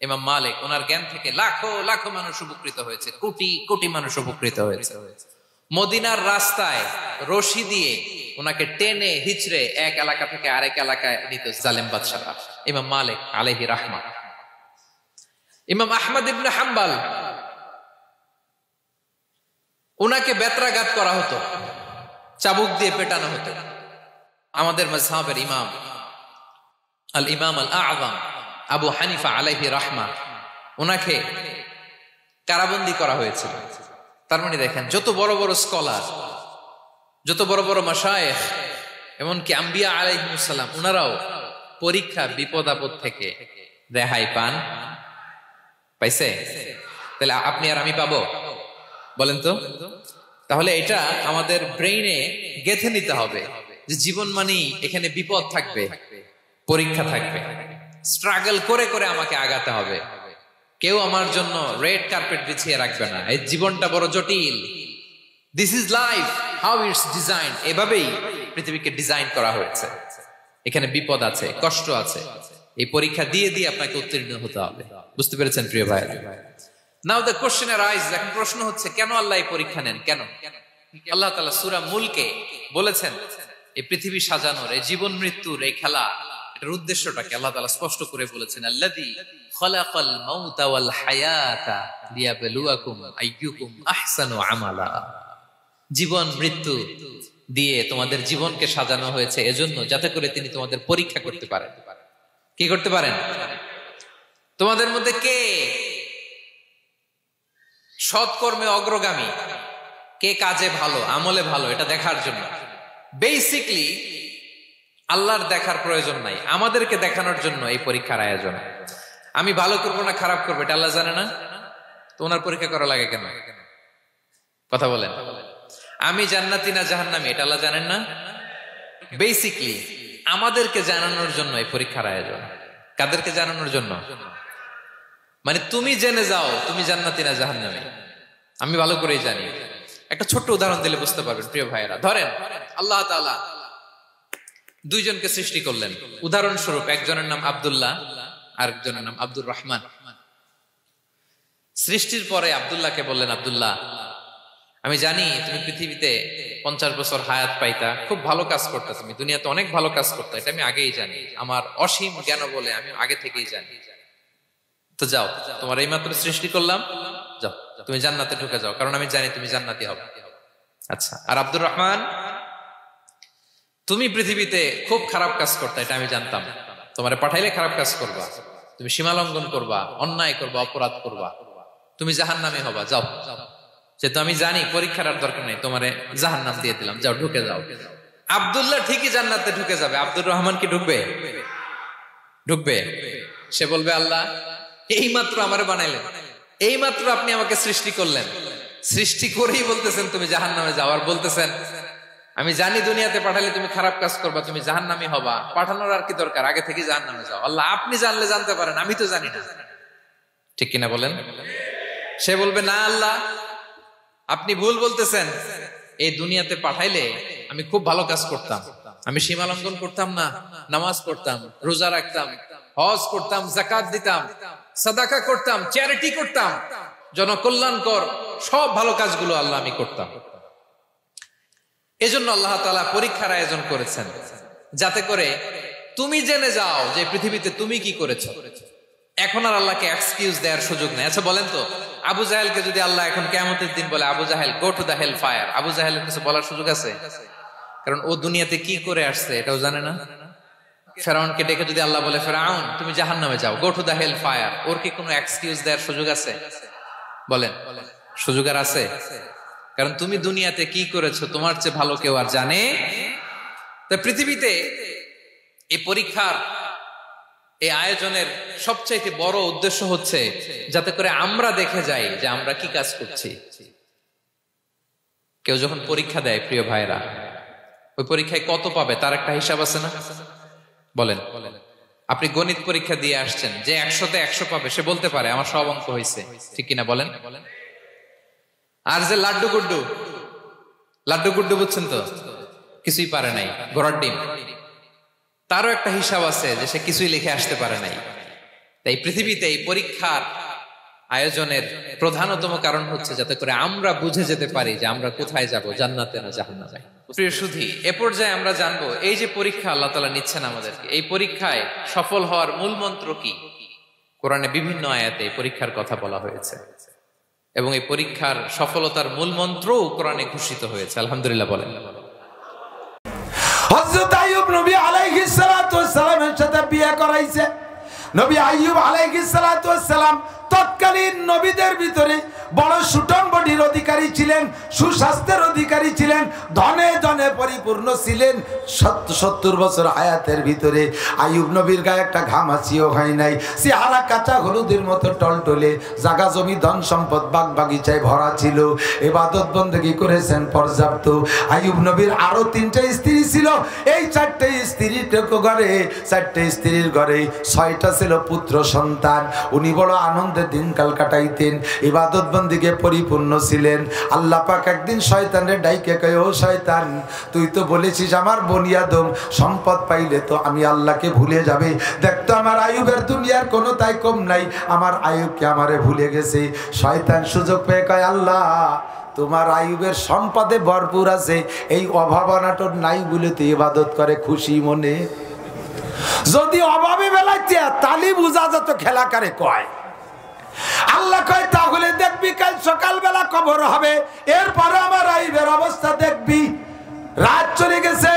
ইমাম মালিক, ওনার জ্ঞান থেকে লাখো লাখো মানুষ উপকৃত হয়েছে, কোটি কোটি মানুষ উপকৃত হয়েছে। মদিনার রাস্তায় রশি দিয়ে ওনাকে টেনে হিচড়ে এক এলাকা থেকে আরেক এলাকায় নিত জালেম বাদশারা। ইমাম মালিক আলাইহি রাহমা। ইমাম আহমদ ইবনে হাম্বল, ওনাকে বেত্রাঘাত করা হতো, চাবুক দিয়ে পেটানো হতো। আমাদের মাযহাবের ইমাম আল ইমাম আল আযম আবু হানিফা আলাইহি রাহমা, ওনাকে কারাবন্দী করা হয়েছিল। তার মানে দেখেন, যত বড় বড় স্কলার, যত বড় বড় মাশায়েখ, এমনকি আম্বিয়া আলাইহিমুস সালাম, ওনারাও পরীক্ষা বিপদ আপদ থেকে রেহাই পান। পাইছে? তাহলে আপনি আর আমি পাবো? বলেন তো। তাহলে এটা আমাদের ব্রেইনে গেঁথে নিতে হবে যে জীবন মানেই এখানে বিপদ থাকবে, পরীক্ষা থাকবে, স্ট্রাগল করে করে আমাকে আগাতে হবে। কেউ আমার জন্য রেড কার্পেট বিছিয়ে রাখবে না। এই জীবনটা বড় জটিল। This is life, how it's design. এভাবেই পৃথিবীকে ডিজাইন করা হয়েছে। এখানে বিপদ আছে, কষ্ট আছে। এই পরীক্ষা দিয়ে দিয়ে আপনাকে উত্তীর্ণ হতে হবে। বুঝতে পেরেছেন প্রিয় ভাইরা? নাও দ্য কোশ্চেন আরাইজ, এখন প্রশ্ন হচ্ছে কেন আল্লাহ এই পরীক্ষা নেন? কেন? আল্লাহ তাআলা সূরা মুলকে বলেছেন এই পৃথিবী সাজানোর, এই জীবন মৃত্যুর এই খেলা, এটার উদ্দেশ্যটাকে আল্লাহ তাআলা স্পষ্ট করে বলেছেন। আল্লাযী খালাকাল মাউতা ওয়াল হায়াতা লিয়াবলুয়াকুম আইয়ুকুম আহসানু আমালা। জীবন মৃত্যু দিয়ে তোমাদের জীবনকে সাজানো হয়েছে এজন্য, যাতে করে তিনি তোমাদের পরীক্ষা করতে পারেন। কি করতে পারেন? তোমাদের মধ্যে কে সৎকর্মে অগ্রগামী, কে কাজে ভালো, আমলে ভালো, এটা দেখার জন্য। বেসিকলি আল্লাহর দেখার প্রয়োজন নাই, আমাদেরকে দেখানোর জন্য এই পরীক্ষার আয়োজন। আমি ভালো করবো না খারাপ করবো এটা আল্লাহ জানে না? তো ওনার পরীক্ষা করা লাগে কেন? কথা বলেন। আমি জান্নাতি না জাহান্নামী এটা আল্লাহ জানেন না? বেসিকলি আমাদেরকে জানানোর জন্য এই পরীক্ষার আয়োজন। কাদেরকে জানানোর জন্য? মানে তুমি জেনে যাও তুমি জান্নাতি না জাহান্নামী। আমি ভালো করেই জানি। একটা ছোট্ট উদাহরণ দিলে বুঝতে পারবেন প্রিয় ভাইয়েরা। ধরেন আল্লাহ তাআলা দুইজনকে সৃষ্টি করলেন। উদাহরণস্বরূপ একজনের নাম আব্দুল্লাহ, আরেকজনের নাম আব্দুর রহমান। সৃষ্টির পরে আব্দুল্লাহকে বললেন, আব্দুল্লাহ আমি জানি তুমি পৃথিবীতে 50 বছর হায়াত পাইতা, খুব ভালো কাজ করতে, তুমি দুনিয়াতে অনেক ভালো কাজ করতে, এটা আমি আগেই জানি, আমার অসীম জ্ঞান বলে আমি আগে থেকেই জানি। তো যাও, তোমার এইমাত্র সৃষ্টি করলাম, যাও তুমি জান্নাতে ঢুকে যাও, কারণ আমি জানি তুমি জান্নাতি হবে। আচ্ছা, আর আব্দুর রহমান তুমি পৃথিবীতে খুব খারাপ কাজ করতে, এটা আমি জানতাম, তোমারে পাঠাইলে খারাপ কাজ করবা, তুমি সীমা লঙ্ঘন করবা, অন্যায় করবা, অপরাধ করবা, তুমি জাহান্নামী হবা, যাও। যেহেতু আমি জানি পরীক্ষার আর দরকার নেই, তোমারে জাহান্নাম দিয়ে দিলাম, যাও ঢুকে যাও। আব্দুল্লাহ ঠিকই জান্নাতে ঢুকে যাবে, আব্দুর রহমান কি ঢুকবে? ঢুকবে। সে বলবে, আল্লাহ এইমাত্র আমারে বানাইলেন, এইমাত্র আপনি আমাকে সৃষ্টি করলেন, সৃষ্টি করেই বলতেছেন তুমি জাহান্নামে যাও, আর বলতেছেন আমি জানি দুনিয়াতে পাঠালে তুমি খারাপ কাজ করবা, তুমি জাহান্নামী হবা, পাঠানোর আর কি দরকার, আগে থেকে জাহান্নামে যাও। আল্লাহ আপনি জানলে জানতে পারেন, আমি তো জানি না। ঠিক কিনা বলেন? সে বলবে, না আল্লাহ আপনি ভুল বলতেছেন, এই দুনিয়াতে পাঠাইলে আমি খুব ভালো কাজ করতাম, আমি সীমা লঙ্ঘন করতাম না, নামাজ পড়তাম, রোজা রাখতাম, হজ করতাম, যাকাত দিতাম, সাদাকা করতাম, চ্যারিটি করতাম, জনকল্যাণকর সব ভালো কাজগুলো আল্লাহ আমি করতাম। এজন্য আল্লাহ তাআলা পরীক্ষার আয়োজন করেছেন, যাতে করে তুমি জেনে যাও যে পৃথিবীতে তুমি কি করেছো। এখন আর আল্লাহকে এক্সকিউজ দেওয়ার সুযোগ নেই। আচ্ছা বলেন তো, আবু জাহেলকে যদি আল্লাহ এখন কিয়ামতের দিন বলে, Abu Jahl go to the hell fire, আবু জাহেলের কিছু বলার সুযোগ আছে? কারণ ও দুনিয়াতে কি করে আসছে এটাও জানে না। ফেরাউনকে ডেকে যদি আল্লাহ বলে, ফেরাউন তুমি জাহান্নামে যাও, go to the hell fire, ওর কি কোনো এক্সকিউজ দেওয়ার সুযোগ আছে? বলেন, সুযোগ আর আছে? কারণ তুমি দুনিয়াতে কি করেছো তোমার চেয়ে ভালো কেউ আর জানে। তো পৃথিবীতে এই পরীক্ষার এই আয়োজনের সবচাইতে বড় উদ্দেশ্য হচ্ছে যাতে করে আমরা দেখে যাই যে আমরা কি কাজ করছি। কেউ যখন পরীক্ষা দেয় প্রিয় ভাইরা, ওই পরীক্ষায় কত পাবে তার একটা হিসাব আছে না? বলেন, আপনি গণিত পরীক্ষা দিয়ে আসছেন, যে 100-তে 100 পাবে সে বলতে পারে আমার সব অঙ্ক হয়েছে, ঠিক কিনা বলেন? আর যে লাড্ডু গুড্ডু বুঝছেন তো, কিছুই পারে নাই, ঘোড়ার ডিম, তারও একটা হিসাব আছে যে সে কিছুই লিখে আসতে পারে নাই। তাই পৃথিবীতে এই পরীক্ষার আয়োজনের প্রধানতম কারণ হচ্ছে যাতে করে আমরা বুঝে যেতে পারি যে আমরা কোথায় যাব, জান্নাতে না জাহান্নামে। প্রিয় সুধী, এ পর্যায়ে আমরা জানবো এই যে পরীক্ষা আল্লাহ তাআলা নিচ্ছেন আমাদেরকে, এই পরীক্ষায় সফল হওয়ার মূল মন্ত্র কি। কোরআনে বিভিন্ন আয়াতে এই পরীক্ষার কথা বলা হয়েছে এবং এই পরীক্ষার সফলতার মূল মন্ত্রও কোরআনে ঘোষিত হয়েছে। আলহামদুলিল্লাহ বলেন। হযরত আইয়ুব নবী আলাইহিস সালাতু ওয়াস সালামের সাথে বিয়ে করাইছে। নবী আইয়ুব আলাইহিস সালাতু ওয়াস সালাম তৎকালীন নবীদের ভিতরে বড় সুটম বডির অধিকারী ছিলেন, সুস্বাস্থ্যের অধিকারী ছিলেন, ধনে ধনে পরিপূর্ণ ছিলেন। 70 বছর হায়াতের ভিতরে আইয়ুব নবীর গায়ে একটা ঘামাচিও হয় নাই। চেহারা কাঁচা হলুদের মতো টলটলে, জাগা জমি ধন সম্পদ বাগ বাগিচায় ভরা ছিল, ইবাদত বন্দেগী করেছেন পর্যাপ্ত। আইয়ুব নবীর আরো 3টে স্ত্রী ছিল। এই 4টে স্ত্রীর ঘরে, 4টে স্ত্রীর ঘরে 6টা ছিল পুত্র সন্তান। উনি বড় আনন্দে দিনকাল কাটাইতেন, ইবাদত বন্দিকে পরিপূর্ণ ছিলেন। আল্লাহ পাক একদিন শয়তানের ডাইকে কয়, ও শয়তান, তুই তো বলেছিস আমার বনি আদম সম্পদ পাইলে তো আমি আল্লাহকে ভুলে যাবে। দেখতো আমার আইয়ুবের দুনিয়ার কোনো তাই কম নাই, আমার আইয়ুবকে আমারে ভুলে গেছে। শয়তান সুযোগ পেয়ে কয়, আল্লাহ তোমার আইয়ুবের সম্পদে ভরপুর আছে, এই অভাব অনাটন নাই বলে তো ইবাদত করে খুশি মনে। যদি অভাবে বেলাইতে তালি বুঝা যেত খেলা করে কয়। আল্লাহ কয় তাহলে দেখবি কাল সকালবেলা কবর হবে, এরপরে আমার আইয়ুবের অবস্থা দেখবি। রাত চলে গেছে,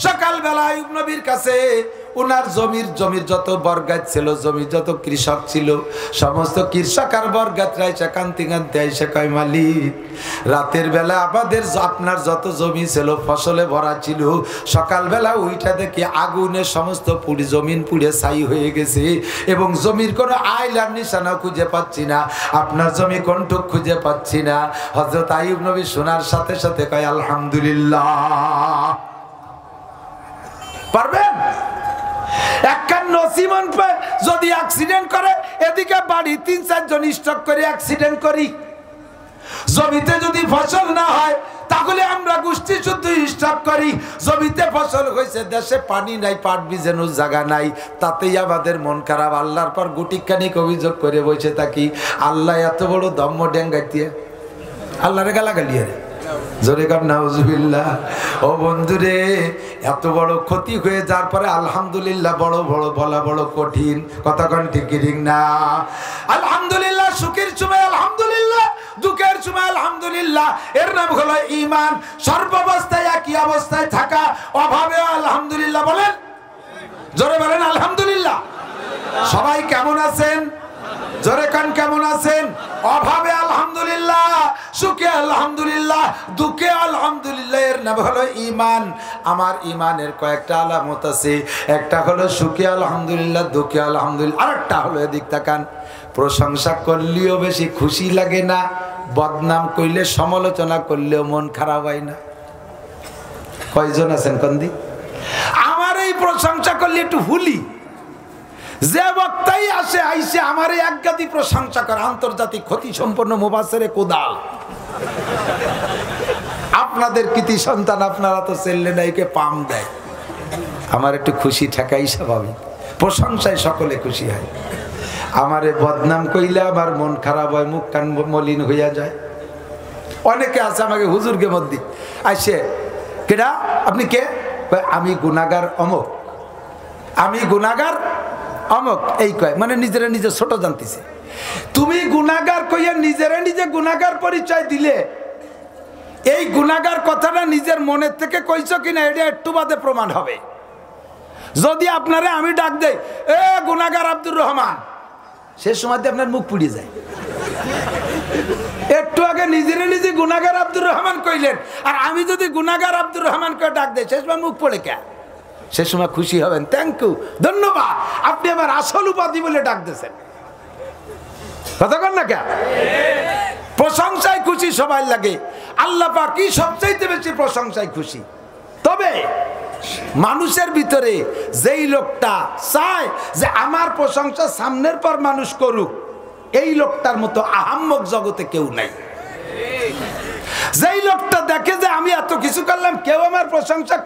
সকালবেলা আইয়ুব নবীর কাছে উনার জমির যত বরগাছ ছিল, জমি যত কৃষক ছিল, সমস্ত কৃষক আর বরগাছরা এসে কান্তি কান্তি এসে কয়, মালিক রাতের বেলা আমাদের আপনার যত জমি ছিল ফসলে ভরা ছিল, সকালবেলা ওইটা দেখি আগুনে সমস্ত জমিন পুড়ে ছাই হয়ে গেছে এবং জমির কোনো আইলার নিশানা খুঁজে পাচ্ছি না, আপনার জমি কোনটুক খুঁজে পাচ্ছি না। হযরত আইয়ুব নবী শোনার সাথে সাথে কয়, আলহামদুলিল্লাহ। পারবেন? একখান নসিমন যদি অ্যাক্সিডেন্ট করে, এদিকে বাড়ি 3-4 জন স্টক করে অ্যাক্সিডেন্ট করি। জমিতে যদি ফসল না হয় তাহলে আমরা গোষ্ঠী শুদ্ধ স্টক করি। জমিতে ফসল হয়েছে, দেশে পানি নাই, পাট বীজানোর জায়গা নাই, তাতেই আমাদের মন খারাপ। আল্লাহর পর গুটিখানিক অভিযোগ করে বসে থাকি। আল্লাহ এত বড় দম্ম ডেঙ্গাইতে আল্লাহরে গালাগালি রে, জোরে কর নাউজুবিল্লাহ। ও বন্ধুরে, এত বড় ক্ষতি হয়ে যাওয়ার পরে আলহামদুলিল্লাহ বড় বড় বলা বড় কঠিন। কথা কোন ঠিক না? আলহামদুলিল্লাহ সুখের সময় আলহামদুলিল্লাহ, দুঃখের সময় আলহামদুলিল্লাহ, এর নাম হলো ঈমান। সর্বাবস্থায় একই অবস্থায় থাকা, অভাবে আলহামদুলিল্লাহ বলেন, জোরে বলেন আলহামদুলিল্লাহ। সবাই কেমন আছেন? জোরে কান কেমন আছেন? অভাবে আলহামদুলিল্লাহ, সুখে আলহামদুলিল্লাহ, দুঃখে আলহামদুলিল্লাহ, এর নাম হলো ঈমান। আমার ঈমানের কয়েকটা আলামত আছে। একটা হলো সুখে আলহামদুলিল্লাহ, দুঃখে আলহামদুলিল্লাহ। আরেকটা হলো এদিক তাকান, প্রশংসা করলেও বেশি খুশি লাগে না, বদনাম করলে সমালোচনা করলেও মন খারাপ হয় না। কয়জন আছেন কন্দি? আমার এই প্রশংসা করলে একটু হুলি, যে বক্তাই আসে আইসে আমারে একগাদি প্রশংসা করে, আন্তর্জাতিক ক্ষতি সম্পন্ন মুফাসসিরে কোদাল। আপনাদের কৃতি সন্তান, আপনারা তো চেল্লে নাইকে পাম দেয়, আমার একটু খুশি থাকাই স্বাভাবিক, প্রশংসায় সকলে খুশি হয়। আমারে বদনাম কইলে আমার মন খারাপ হয়, মুখ কান মলিন হইয়া যায়। অনেকে আছে আমাকে হুজুরকে মধ্যে আসে, কেডা আপনি কে? আমি গুনাহগার অমুক, আমি গুনাহগার অমুক, এই কয়, মানে নিজেরা নিজে ছোট জানতেছে। তুমি গুনাহগার কইয়া নিজেরা নিজে গুনাহগার পরিচয় দিলে, এই গুনাহগার কথাটা নিজের মনের থেকে কইছো কিনা এটা একটু বাদে প্রমাণ হবে। যদি আপনারে আমি ডাক দেই, এ গুনাহগার আব্দুর রহমান, সে সময় আপনার মুখ পুড়ে যায়। একটু আগে নিজেরে নিজে গুনাহগার আব্দুর রহমান কইলেন, আর আমি যদি গুনাহগার আব্দুর রহমানকে ডাক দেই, সে সময় মুখ পড়ে কে? সে সময় খুশি হবেন, থ্যাংক ইউ, ধন্যবাদ, আপনি আবার আসল উপাধি বলে ডাক দিয়েছেন। কথা কন না কে? প্রশংসায় খুশি সবাই লাগে, আল্লাহ পাক কি সবচাইতে বেশি প্রশংসায় খুশি। তবে মানুষের ভিতরে যেই লোকটা চায় যে আমার প্রশংসা সামনের পর মানুষ করুক, এই লোকটার মতো আহাম্মক জগতে কেউ নাই। যেই লোকটা দেখে যে আমি এত কিছু করলাম, কেউ আমার প্রশংসা